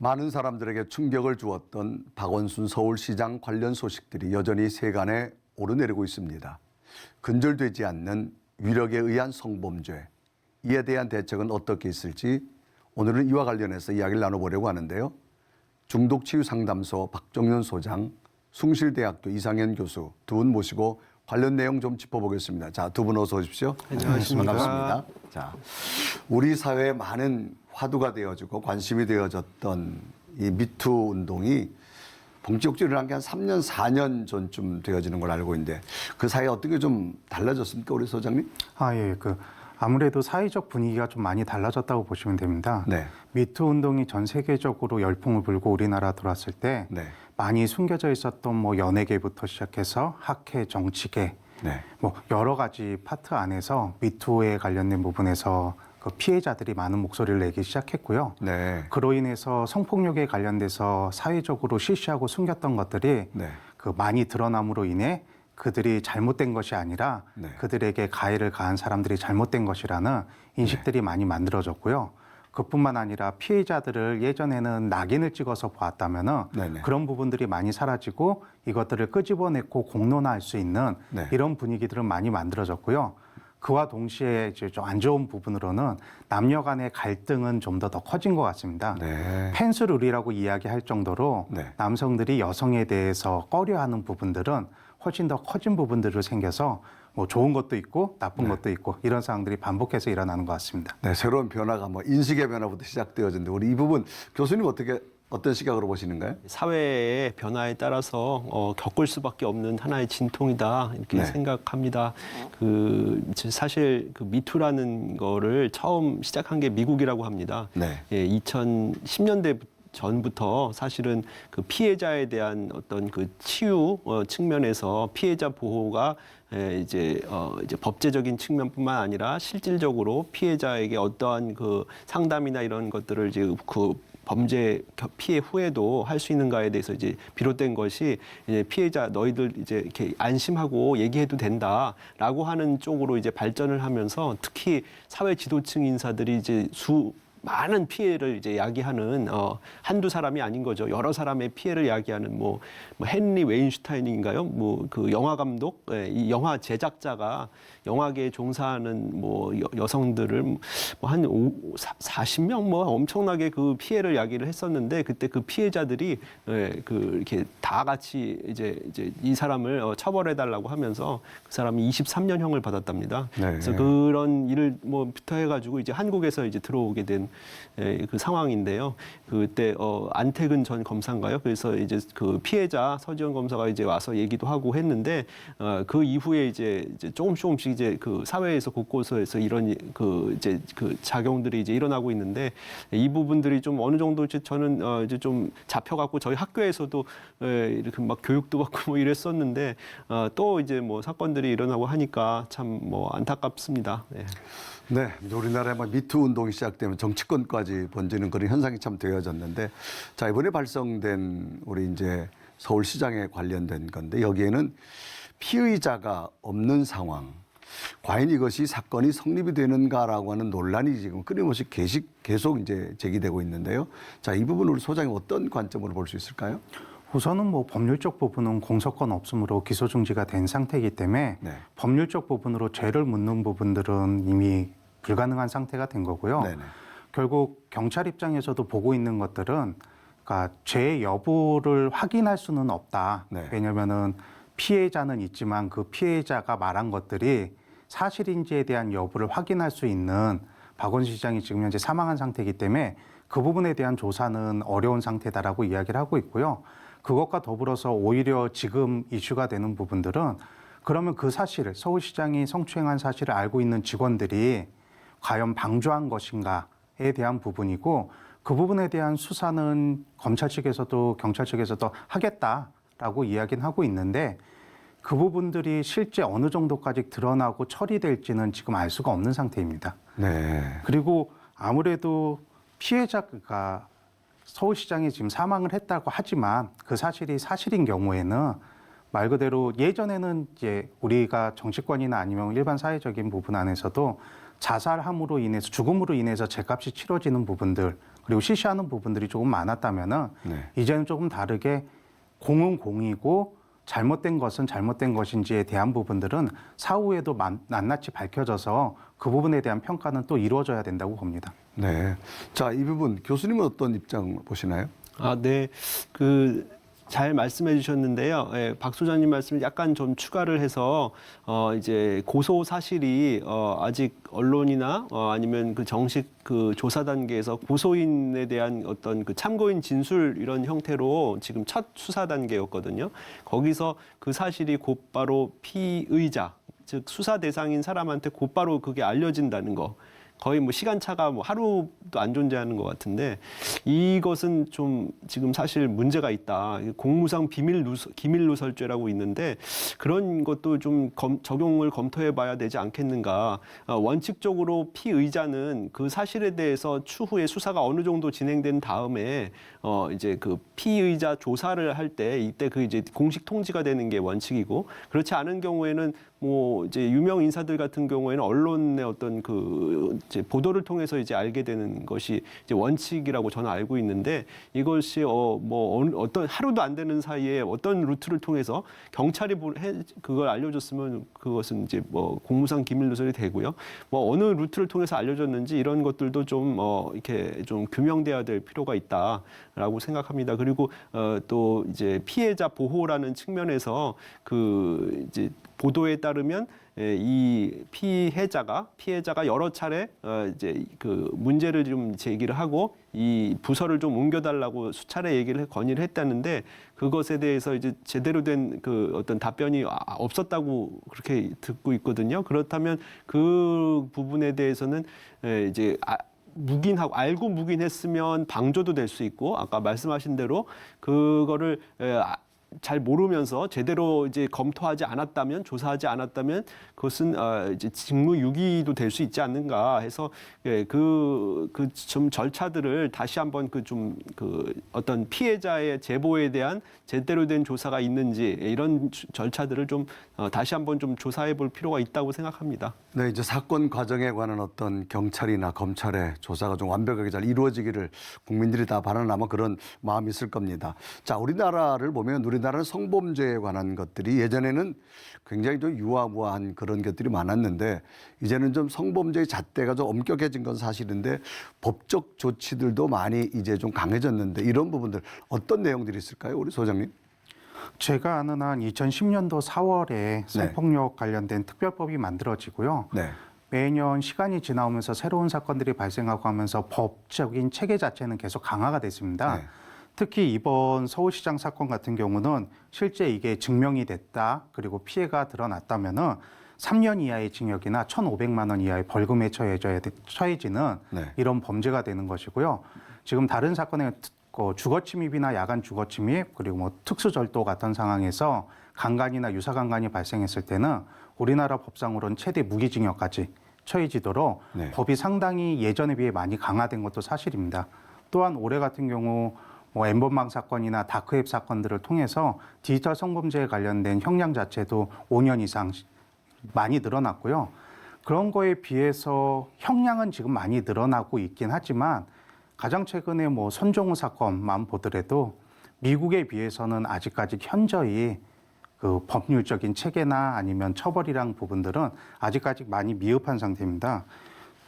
많은 사람들에게 충격을 주었던 박원순 서울시장 관련 소식들이 여전히 세간에 오르내리고 있습니다. 근절되지 않는 위력에 의한 성범죄, 이에 대한 대책은 어떻게 있을지 오늘은 이와 관련해서 이야기를 나눠보려고 하는데요. 중독치유상담소 박정현 소장, 숭실대학교 이상현 교수 두 분 모시고 관련 내용 좀 짚어보겠습니다. 자, 두 분 어서 오십시오. 안녕하십니까. 반갑습니다. 자, 우리 사회에 많은 화두가 되어지고 관심이 되어졌던 이 미투 운동이 본격적으로 일어난 게 한 3년, 4년 전쯤 되어지는 걸 알고 있는데 그 사이에 어떻게 좀 달라졌습니까, 우리 소장님? 예. 아무래도 사회적 분위기가 좀 많이 달라졌다고 보시면 됩니다. 네. 미투 운동이 전 세계적으로 열풍을 불고 우리나라 들어왔을 때 네. 많이 숨겨져 있었던 연예계부터 시작해서 학회, 정치계, 네. 여러 가지 파트 안에서 미투에 관련된 부분에서 그 피해자들이 많은 목소리를 내기 시작했고요. 네. 그로 인해서 성폭력에 관련돼서 사회적으로 실시하고 숨겼던 것들이 네. 많이 드러남으로 인해 그들이 잘못된 것이 아니라 네. 그들에게 가해를 가한 사람들이 잘못된 것이라는 인식들이 많이 만들어졌고요. 그뿐만 아니라 피해자들을 예전에는 낙인을 찍어서 보았다면은 네네. 그런 부분들이 많이 사라지고 이것들을 끄집어내고 공론화할 수 있는 네. 이런 분위기들은 많이 만들어졌고요. 그와 동시에 이제 좀 안 좋은 부분으로는 남녀 간의 갈등은 좀 더 커진 것 같습니다. 네. 펜스룰이라고 이야기할 정도로 네. 남성들이 여성에 대해서 꺼려하는 부분들은 훨씬 더 커진 부분들로 생겨서 좋은 것도 있고 나쁜 것도 있고 이런 상황들이 반복해서 일어나는 것 같습니다. 네, 새로운 변화가 인식의 변화부터 시작되어졌는데 우리 이 부분 교수님 어떤 시각으로 보시는가요? 사회의 변화에 따라서 겪을 수밖에 없는 하나의 진통이다 이렇게 네. 생각합니다. 사실 미투라는 거를 처음 시작한 게 미국이라고 합니다. 네. 2010년대 전부터 사실은 그 피해자에 대한 어떤 치유 측면에서 피해자 보호가 이제 법제적인 측면뿐만 아니라 실질적으로 피해자에게 어떠한 상담이나 이런 것들을 이제 범죄 피해 후에도 할 수 있는가에 대해서 이제 비롯된 것이 이제 피해자 너희들 이제 이렇게 안심하고 얘기해도 된다라고 하는 쪽으로 이제 발전을 하면서 특히 사회 지도층 인사들이 이제 많은 피해를 이제 야기하는 한두 사람이 아닌 거죠. 여러 사람의 피해를 야기하는 헨리 웨인슈타인인가요? 그 영화 감독, 이 영화 제작자가 영화계에 종사하는 여성들을 한 40명 엄청나게 그 피해를 야기를 했었는데 그때 그 피해자들이 이렇게 다 같이 이제 이 사람을 처벌해 달라고 하면서 그 사람이 23년형을 받았답니다. 네. 그래서 그런 일을 부터 해가지고 이제 한국에서 이제 들어오게 된 그 상황인데요. 그때 안태근 전 검사인가요? 그래서 이제 그 피해자 서지현 검사가 이제 와서 얘기도 하고 했는데 그 이후에 이제 조금씩 이제 그 사회에서 곳곳에서 이런 이제 작용들이 이제 일어나고 있는데 이 부분들이 좀 어느 정도 저는 이제 좀 잡혀갖고 저희 학교에서도 이렇게 막 교육도 받고 이랬었는데 또 이제 사건들이 일어나고 하니까 참 안타깝습니다. 네. 네, 우리나라에 미투 운동이 시작되면 정치권까지 번지는 그런 현상이 참 되어졌는데, 자, 이번에 발생된 우리 이제 서울시장에 관련된 건데 여기에는 피의자가 없는 상황, 과연 이것이 사건이 성립이 되는가라고 하는 논란이 지금 끊임없이 계속 이제 제기되고 있는데요. 자, 이 부분 우리 소장이 어떤 관점으로 볼 수 있을까요? 우선은 법률적 부분은 공소권 없음으로 기소 중지가 된 상태이기 때문에 네. 법률적 부분으로 죄를 묻는 부분들은 이미 불가능한 상태가 된 거고요. 네네. 결국 경찰 입장에서도 보고 있는 것들은 죄 여부를 확인할 수는 없다. 네. 왜냐하면은 피해자는 있지만 그 피해자가 말한 것들이 사실인지에 대한 여부를 확인할 수 있는 박원순 시장이 지금 현재 사망한 상태이기 때문에 그 부분에 대한 조사는 어려운 상태다라고 이야기를 하고 있고요. 그것과 더불어서 오히려 지금 이슈가 되는 부분들은 그러면 그 사실을 서울시장이 성추행한 사실을 알고 있는 직원들이 과연 방조한 것인가에 대한 부분이고 그 부분에 대한 수사는 검찰 측에서도 경찰 측에서도 하겠다라고 이야기는 하고 있는데 그 부분들이 실제 어느 정도까지 드러나고 처리될지는 지금 알 수가 없는 상태입니다. 네. 그리고 아무래도 피해자가 서울시장이 지금 사망을 했다고 하지만 그 사실이 사실인 경우에는 말 그대로 예전에는 이제 우리가 정치권이나 아니면 일반 사회적인 부분 안에서도 자살함으로 인해서 죽음으로 인해서 죄값이 치러지는 부분들 그리고 시시하는 부분들이 조금 많았다면은 네. 이제는 조금 다르게 공은 공이고 잘못된 것은 잘못된 것인지에 대한 부분들은 사후에도 낱낱이 밝혀져서 그 부분에 대한 평가는 또 이루어져야 된다고 봅니다. 네. 자, 이 부분 교수님은 어떤 입장 보시나요? 네. 잘 말씀해 주셨는데요. 예, 박 소장님 말씀을 약간 좀 추가를 해서 이제 고소 사실이 아직 언론이나 아니면 그 정식 그 조사 단계에서 고소인에 대한 어떤 그 참고인 진술 이런 형태로 지금 첫 수사 단계였거든요. 거기서 그 사실이 곧바로 피의자, 즉 수사 대상인 사람한테 곧바로 그게 알려진다는 거. 거의 뭐 시간차가 뭐 하루도 안 존재하는 것 같은데 이것은 좀 지금 사실 문제가 있다. 공무상 기밀누설죄라고 있는데 그런 것도 좀 적용을 검토해봐야 되지 않겠는가. 원칙적으로 피의자는 그 사실에 대해서 추후에 수사가 어느 정도 진행된 다음에 이제 그 피의자 조사를 할 때 이때 그 이제 공식 통지가 되는 게 원칙이고 그렇지 않은 경우에는 뭐 이제 유명 인사들 같은 경우에는 언론의 어떤 그 이제 보도를 통해서 이제 알게 되는 것이 이제 원칙이라고 저는 알고 있는데 이것이 어떤 하루도 안 되는 사이에 어떤 루트를 통해서 경찰이 그걸 알려줬으면 그것은 이제 뭐 공무상 기밀 누설이 되고요. 뭐 어느 루트를 통해서 알려졌는지 이런 것들도 좀 이렇게 좀 규명돼야 될 필요가 있다라고 생각합니다. 그리고 또 이제 피해자 보호라는 측면에서 그 이제 보도에 따르면 이 피해자가 여러 차례 이제 그 문제를 좀 제기를 하고 이 부서를 좀 옮겨달라고 수차례 건의를 했다는데 그것에 대해서 이제 제대로 된 그 어떤 답변이 없었다고 그렇게 듣고 있거든요. 그렇다면 그 부분에 대해서는 이제 묵인하고 알고 묵인했으면 방조도 될 수 있고 아까 말씀하신 대로 그거를 잘 모르면서 제대로 이제 검토하지 않았다면 조사하지 않았다면 그것은 이제 직무유기도 될 수 있지 않는가 해서 그 좀 절차들을 다시 한번 그 어떤 피해자의 제보에 대한 제대로 된 조사가 있는지 이런 절차들을 좀 다시 한번 좀 조사해 볼 필요가 있다고 생각합니다. 네, 이제 사건 과정에 관한 어떤 경찰이나 검찰의 조사가 좀 완벽하게 잘 이루어지기를 국민들이 다 바라는 아마 그런 마음이 있을 겁니다. 자, 우리나라를 보면 우리나라는 성범죄에 관한 것들이 예전에는 굉장히 좀 유아무아한 그런 것들이 많았는데 이제는 좀 성범죄의 잣대가 좀 엄격해진 건 사실인데 법적 조치들도 많이 이제 좀 강해졌는데 이런 부분들 어떤 내용들이 있을까요, 우리 소장님? 제가 아는 한 2010년도 4월에 성폭력 관련된 특별법이 만들어지고요. 네. 매년 시간이 지나오면서 새로운 사건들이 발생하고 하면서 법적인 체계 자체는 계속 강화가 됐습니다. 네. 특히 이번 서울시장 사건 같은 경우는 실제 이게 증명이 됐다 그리고 피해가 드러났다면은 3년 이하의 징역이나 1,500만 원 이하의 벌금에 처해지는 네. 이런 범죄가 되는 것이고요. 지금 다른 사건에 주거침입이나 야간 주거침입 그리고 뭐 특수절도 같은 상황에서 강간이나 유사강간이 발생했을 때는 우리나라 법상으로는 최대 무기징역까지 처해지도록 네. 법이 상당히 예전에 비해 많이 강화된 것도 사실입니다. 또한 올해 같은 경우 뭐 엠번방 사건이나 다크웹 사건들을 통해서 디지털 성범죄에 관련된 형량 자체도 5년 이상 많이 늘어났고요. 그런 거에 비해서 형량은 지금 많이 늘어나고 있긴 하지만 가장 최근에 뭐 손정우 사건만 보더라도 미국에 비해서는 아직까지 현저히 그 법률적인 체계나 아니면 처벌이랑 부분들은 아직까지 많이 미흡한 상태입니다.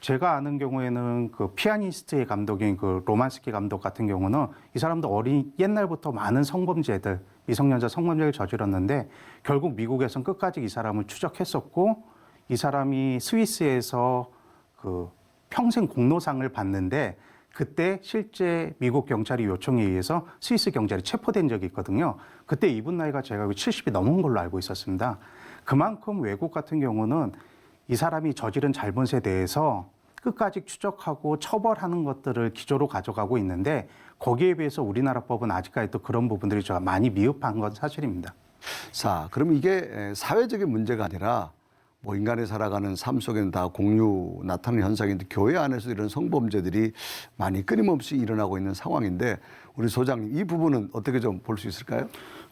제가 아는 경우에는 그 피아니스트의 감독인 그 로만스키 감독 같은 경우는 이 사람도 옛날부터 많은 성범죄들, 미성년자 성범죄를 저질렀는데 결국 미국에서는 끝까지 이 사람을 추적했었고 이 사람이 스위스에서 그 평생 공로상을 받는데 그때 실제 미국 경찰이 요청에 의해서 스위스 경찰이 체포된 적이 있거든요. 그때 이분 나이가 제가 70이 넘은 걸로 알고 있었습니다. 그만큼 외국 같은 경우는 이 사람이 저지른 잘못에 대해서 끝까지 추적하고 처벌하는 것들을 기조로 가져가고 있는데 거기에 비해서 우리나라 법은 아직까지도 그런 부분들이 좀 많이 미흡한 건 사실입니다. 자, 그럼 이게 사회적인 문제가 아니라 뭐 인간이 살아가는 삶 속에는 다 공유 나타나는 현상인데 교회 안에서 이런 성범죄들이 많이 끊임없이 일어나고 있는 상황인데 우리 소장님 이 부분은 어떻게 좀 볼 수 있을까요?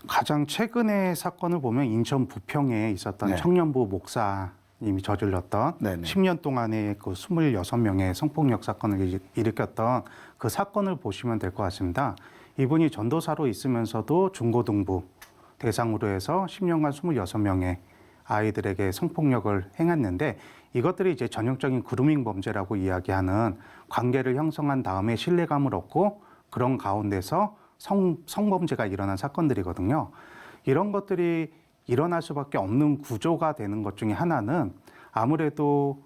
가장 최근의 사건을 보면 인천 부평에 있었던 네. 청년부 목사 이미 저질렀던 네네. 10년 동안의 그 26명의 성폭력 사건을 일으켰던 그 사건을 보시면 될 것 같습니다. 이분이 전도사로 있으면서도 중고등부 대상으로 해서 10년간 26명의 아이들에게 성폭력을 행했는데 이것들이 이제 전형적인 그루밍 범죄라고 이야기하는 관계를 형성한 다음에 신뢰감을 얻고 그런 가운데서 성범죄가 일어난 사건들이거든요. 이런 것들이 일어날 수밖에 없는 구조가 되는 것 중에 하나는 아무래도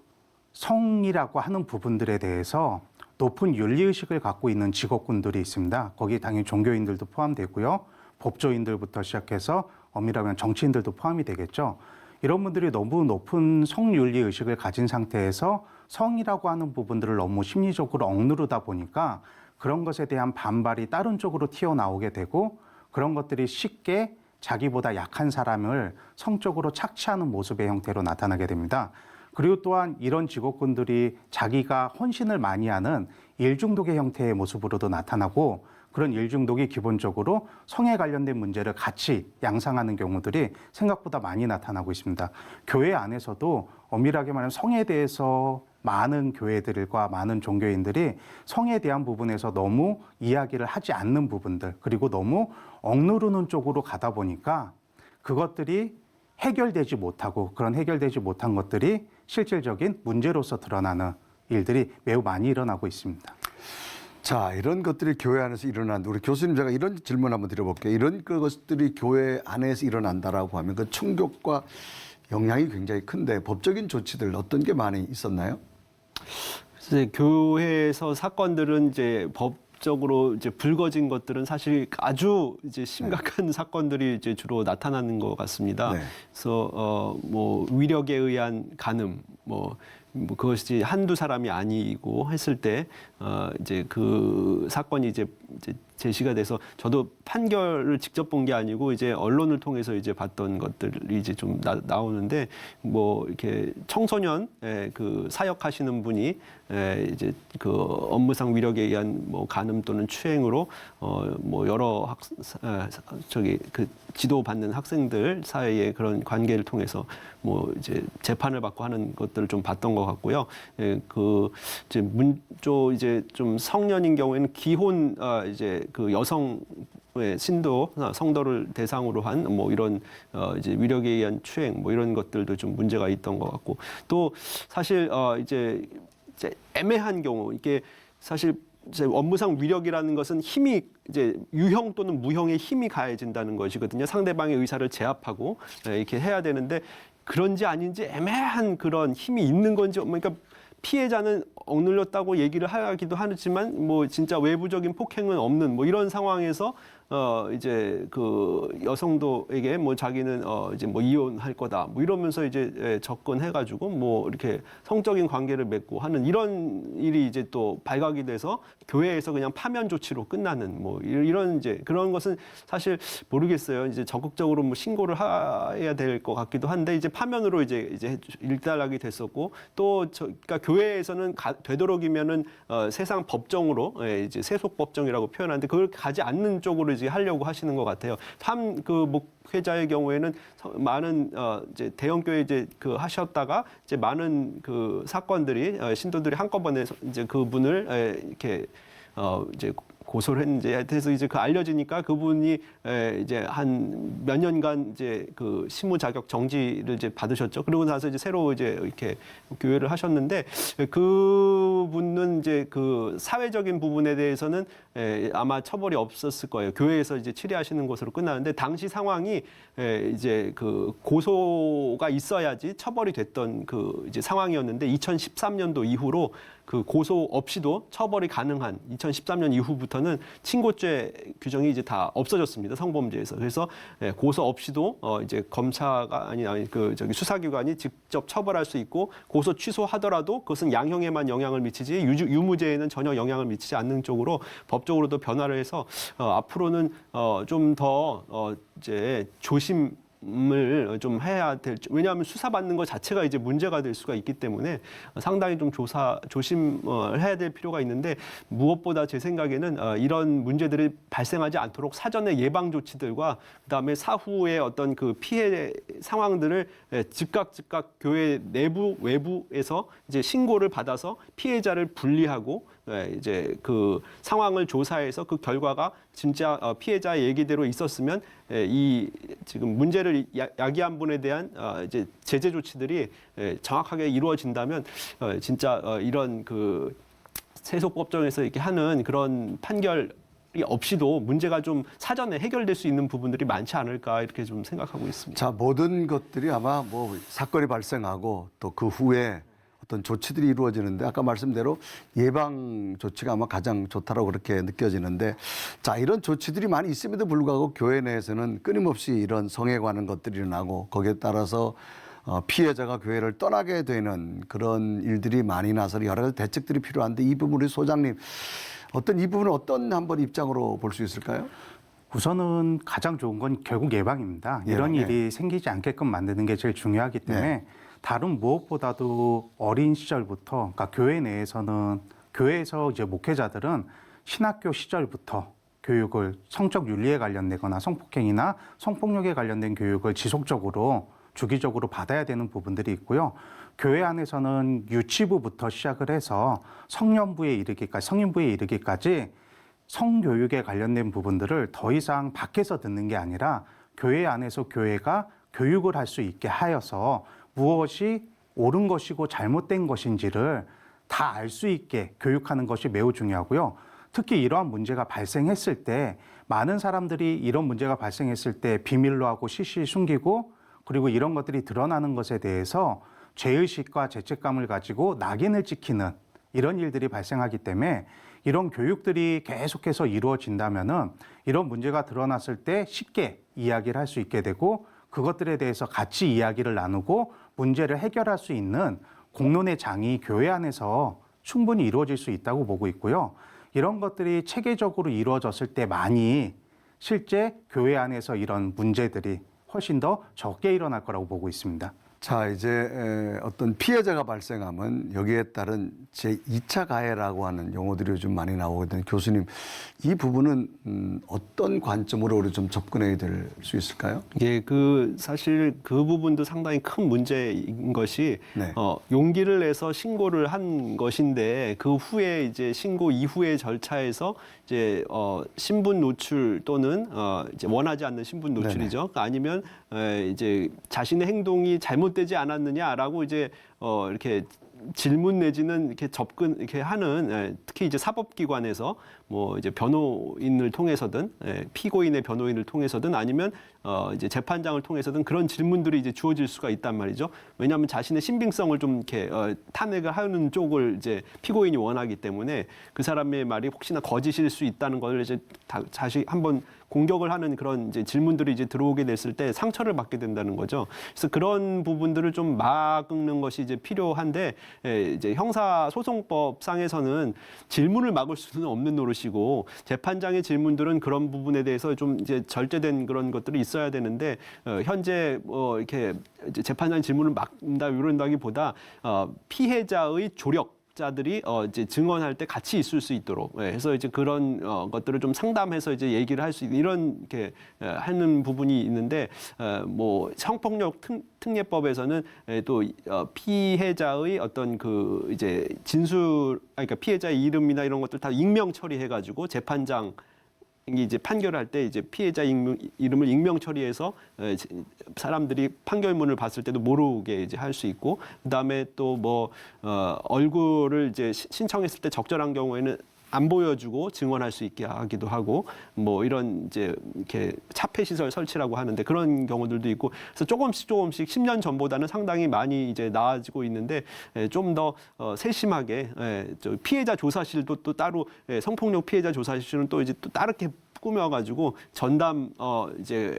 성이라고 하는 부분들에 대해서 높은 윤리의식을 갖고 있는 직업군들이 있습니다. 거기에 당연히 종교인들도 포함되고요. 법조인들부터 시작해서 엄밀하면 정치인들도 포함이 되겠죠. 이런 분들이 너무 높은 성윤리의식을 가진 상태에서 성이라고 하는 부분들을 너무 심리적으로 억누르다 보니까 그런 것에 대한 반발이 다른 쪽으로 튀어나오게 되고 그런 것들이 쉽게 자기보다 약한 사람을 성적으로 착취하는 모습의 형태로 나타나게 됩니다. 그리고 또한 이런 직업군들이 자기가 헌신을 많이 하는 일중독의 형태의 모습으로도 나타나고 그런 일중독이 기본적으로 성에 관련된 문제를 같이 양상하는 경우들이 생각보다 많이 나타나고 있습니다. 교회 안에서도 엄밀하게 말하면 성에 대해서 많은 교회들과 많은 종교인들이 성에 대한 부분에서 너무 이야기를 하지 않는 부분들 그리고 너무 억누르는 쪽으로 가다 보니까 그것들이 해결되지 못하고 그런 해결되지 못한 것들이 실질적인 문제로서 드러나는 일들이 매우 많이 일어나고 있습니다. 자, 이런 것들이 교회 안에서 일어난다. 우리 교수님 제가 이런 질문 한번 드려볼게요. 이런 것들이 교회 안에서 일어난다라고 하면 그 충격과 영향이 굉장히 큰데 법적인 조치들 어떤 게 많이 있었나요? 이제 교회에서 사건들은 이제 법적으로 이제 불거진 것들은 사실 아주 이제 심각한 사건들이 이제 주로 나타나는 것 같습니다. 네. 그래서 뭐 위력에 의한 간음, 뭐 그것이 한두 사람이 아니고 했을 때 이제 그 사건이 이제 제시가 돼서 저도 판결을 직접 본 게 아니고 이제 언론을 통해서 이제 봤던 것들이 이제 좀 나오는데 뭐 이렇게 청소년 그 사역하시는 분이 이제 그 업무상 위력에 의한 뭐 간음 또는 추행으로 뭐 여러 그 지도받는 학생들 사이의 그런 관계를 통해서 뭐 이제 재판을 받고 하는 것들을 좀 봤던 것 같고요. 그 이제 이제 좀 성년인 경우에는 기혼 이제 그 여성 신도 성도를 대상으로 한 뭐 이런 이제 위력에 의한 추행 뭐 이런 것들도 좀 문제가 있던 것 같고 또 사실 이제 애매한 경우 이게 사실 이제 업무상 위력이라는 것은 힘이 이제 유형 또는 무형의 힘이 가해진다는 것이거든요. 상대방의 의사를 제압하고 이렇게 해야 되는데 그런지 아닌지 애매한 그런 힘이 있는 건지 그러니까 피해자는 억눌렸다고 얘기를 하기도 하지만 뭐 진짜 외부적인 폭행은 없는 뭐 이런 상황에서 이제 그 여성도에게 뭐 자기는 이제 뭐 이혼할 거다 뭐 이러면서 이제 접근해가지고 뭐 이렇게 성적인 관계를 맺고 하는 이런 일이 이제 또 발각이 돼서 교회에서 그냥 파면 조치로 끝나는 뭐 이런 이제 그런 것은 사실 모르겠어요. 이제 적극적으로 뭐 신고를 해야 될 것 같기도 한데 이제 파면으로 이제 일단락이 됐었고 또 그러니까 교회에서는 되도록이면은 세상 법정으로 이제 세속 법정이라고 표현하는데 그걸 가지 않는 쪽으로 이제 하려고 하시는 것 같아요. 참 그 목회자의 경우에는 많은 이제 대형 교회 이제 그 하셨다가 이제 많은 그 사건들이 신도들이 한꺼번에 이제 그분을 이렇게 이제 고소를 했는데 그래서 이제 그 알려지니까 그분이 이제 한 몇 년간 이제 그 실무 자격 정지를 이제 받으셨죠. 그러고 나서 이제 새로 이제 이렇게 교회를 하셨는데 그분은 이제 그 사회적인 부분에 대해서는 아마 처벌이 없었을 거예요. 교회에서 이제 치리하시는 것으로 끝나는데 당시 상황이 이제 그 고소가 있어야지 처벌이 됐던 그 이제 상황이었는데 2013년도 이후로 그 고소 없이도 처벌이 가능한 2013년 이후부터는 친고죄 규정이 이제 다 없어졌습니다. 성범죄에서. 그래서 고소 없이도 이제 검사가 아니 그 저기 수사기관이 직접 처벌할 수 있고 고소 취소하더라도 그것은 양형에만 영향을 미치지 유무죄에는 전혀 영향을 미치지 않는 쪽으로 법적으로도 변화를 해서 앞으로는 좀 더 이제 조심 수감을 좀 해야 될, 왜냐하면 수사받는 것 자체가 이제 문제가 될 수가 있기 때문에 상당히 좀 조심을 해야 될 필요가 있는데, 무엇보다 제 생각에는 이런 문제들이 발생하지 않도록 사전에 예방 조치들과 그다음에 사후에 어떤 그 피해 상황들을 즉각 교회 내부 외부에서 이제 신고를 받아서 피해자를 분리하고 이제 그 상황을 조사해서 그 결과가 진짜 피해자 얘기대로 있었으면 이 지금 문제를 야기한 분에 대한 이제 제재 조치들이 정확하게 이루어진다면 진짜 이런 그 세속법정에서 이렇게 하는 그런 판결이 없이도 문제가 좀 사전에 해결될 수 있는 부분들이 많지 않을까 이렇게 좀 생각하고 있습니다. 자, 모든 것들이 아마 뭐 사건이 발생하고 또 그 후에 어떤 조치들이 이루어지는데, 아까 말씀대로 예방 조치가 아마 가장 좋다라고 그렇게 느껴지는데, 자, 이런 조치들이 많이 있음에도 불구하고 교회 내에서는 끊임없이 이런 성에 관한 것들이 일어나고 거기에 따라서 피해자가 교회를 떠나게 되는 그런 일들이 많이 나서 여러 가지 대책들이 필요한데, 이 부분 우리 소장님 이 부분은 어떤 한번 입장으로 볼 수 있을까요? 우선은 가장 좋은 건 결국 예방입니다. 이런 일이 생기지 않게끔 만드는 게 제일 중요하기 때문에 다른 무엇보다도 어린 시절부터, 그러니까 교회 내에서는, 교회에서 이제 목회자들은 신학교 시절부터 교육을, 성적 윤리에 관련되거나 성폭행이나 성폭력에 관련된 교육을 지속적으로 주기적으로 받아야 되는 부분들이 있고요. 교회 안에서는 유치부부터 시작을 해서 성년부에 이르기까지, 성인부에 이르기까지 성교육에 관련된 부분들을 더 이상 밖에서 듣는 게 아니라 교회 안에서 교회가 교육을 할 수 있게 하여서 무엇이 옳은 것이고 잘못된 것인지를 다 알 수 있게 교육하는 것이 매우 중요하고요. 특히 이러한 문제가 발생했을 때, 많은 사람들이 이런 문제가 발생했을 때 비밀로 하고 시시 숨기고, 그리고 이런 것들이 드러나는 것에 대해서 죄의식과 죄책감을 가지고 낙인을 찍히는 이런 일들이 발생하기 때문에, 이런 교육들이 계속해서 이루어진다면은 이런 문제가 드러났을 때 쉽게 이야기를 할 수 있게 되고, 그것들에 대해서 같이 이야기를 나누고 문제를 해결할 수 있는 공론의 장이 교회 안에서 충분히 이루어질 수 있다고 보고 있고요. 이런 것들이 체계적으로 이루어졌을 때 많이 실제 교회 안에서 이런 문제들이 훨씬 더 적게 일어날 거라고 보고 있습니다. 자, 이제 어떤 피해자가 발생하면 여기에 따른 제2차 가해라고 하는 용어들이 요즘 많이 나오거든요. 교수님, 이 부분은 어떤 관점으로 우리 좀 접근해야 될 수 있을까요? 예, 사실 그 부분도 상당히 큰 문제인 것이, 네. 용기를 내서 신고를 한 것인데, 그 후에 이제 신고 이후의 절차에서 이제 신분 노출 또는 이제 원하지 않는 신분 노출이죠. 아니면 이제 자신의 행동이 잘못되지 않았느냐라고 이제 이렇게 질문 내지는 이렇게 접근 이렇게 하는, 특히 이제 사법기관에서 뭐 이제 변호인을 통해서든 피고인의 변호인을 통해서든 아니면 이제 재판장을 통해서든 그런 질문들이 이제 주어질 수가 있단 말이죠. 왜냐하면 자신의 신빙성을 좀 이렇게 탄핵을 하는 쪽을 이제 피고인이 원하기 때문에 그 사람의 말이 혹시나 거짓일 수 있다는 걸 이제 다시 한번 공격을 하는 그런 이제 질문들이 이제 들어오게 됐을 때 상처를 받게 된다는 거죠. 그래서 그런 부분들을 좀 막는 것이 이제 필요한데, 이제 형사소송법상에서는 질문을 막을 수는 없는 노릇이고, 재판장의 질문들은 그런 부분에 대해서 좀 이제 절제된 그런 것들이 있어야 되는데, 현재 이렇게 이제 재판장 질문을 막는다 이런다기보다 피해자의 자들이 이제 증언할 때 같이 있을 수 있도록 해서 이제 그런 것들을 좀 상담해서 이제 얘기를 할 수 있는 이런 이렇게 하는 부분이 있는데, 뭐 성폭력 특례법에서는 또 피해자의 어떤 그 이제 그러니까 피해자의 이름이나 이런 것들 다 익명 처리해가지고 재판장 이제 판결할 때 이제 피해자 이름을 익명 처리해서 사람들이 판결문을 봤을 때도 모르게 이제 할 수 있고, 그다음에 또 뭐 얼굴을 이제 신청했을 때 적절한 경우에는 안 보여주고 증언할 수 있게 하기도 하고, 뭐 이런 이제 이렇게 차폐 시설 설치라고 하는데 그런 경우들도 있고, 그래서 조금씩 10년 전보다는 상당히 많이 이제 나아지고 있는데, 좀 더 세심하게 피해자 조사실도 또 따로, 성폭력 피해자 조사실은 또 이제 또 꾸며가지고 전담 이제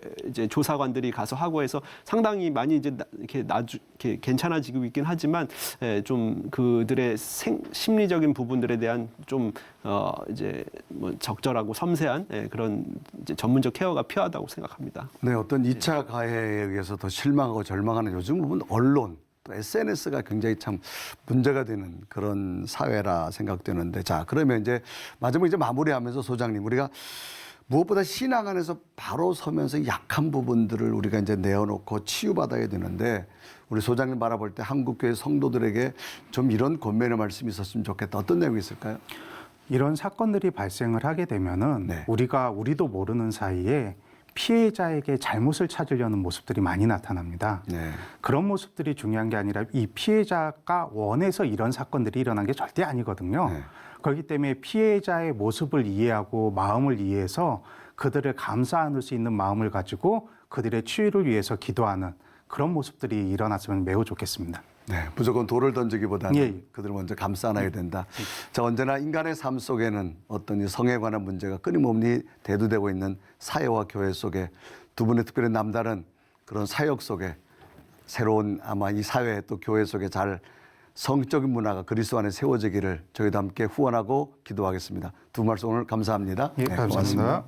조사관들이 가서 하고 해서 상당히 많이 이제 이렇게 괜찮아지고 있긴 하지만 좀 그들의 심리적인 부분들에 대한 좀 이제 뭐 적절하고 섬세한 그런 이제 전문적 케어가 필요하다고 생각합니다. 네, 어떤 2차 가해에 의해서 더 실망하고 절망하는 요즘 부분 언론 또 SNS가 굉장히 참 문제가 되는 그런 사회라 생각되는데, 자, 그러면 이제 마지막 이제 마무리하면서 소장님, 우리가 무엇보다 신앙 안에서 바로 서면서 약한 부분들을 우리가 이제 내어놓고 치유받아야 되는데, 우리 소장님 바라볼 때 한국교회 성도들에게 좀 이런 권면의 말씀이 있었으면 좋겠다. 어떤 내용이 있을까요? 이런 사건들이 발생을 하게 되면은 네. 우리도 모르는 사이에 피해자에게 잘못을 찾으려는 모습들이 많이 나타납니다. 네. 그런 모습들이 중요한 게 아니라 이 피해자가 원해서 이런 사건들이 일어난 게 절대 아니거든요. 네. 그렇기 때문에 피해자의 모습을 이해하고 마음을 이해해서 그들을 감싸 안을 수 있는 마음을 가지고 그들의 치유를 위해서 기도하는 그런 모습들이 일어났으면 매우 좋겠습니다. 네, 무조건 돌을 던지기보다는 예. 그들을 먼저 감싸 안아야 된다. 자, 언제나 인간의 삶 속에는 어떤 이 성에 관한 문제가 끊임없이 대두되고 있는 사회와 교회 속에 두 분의 특별히 남다른 그런 사역 속에 새로운 아마 이 사회 또 교회 속에 잘 성적인 문화가 그리스도 안에 세워지기를 저희도 함께 후원하고 기도하겠습니다. 두 말씀 오늘 감사합니다. 예, 네, 감사합니다. 고맙습니다.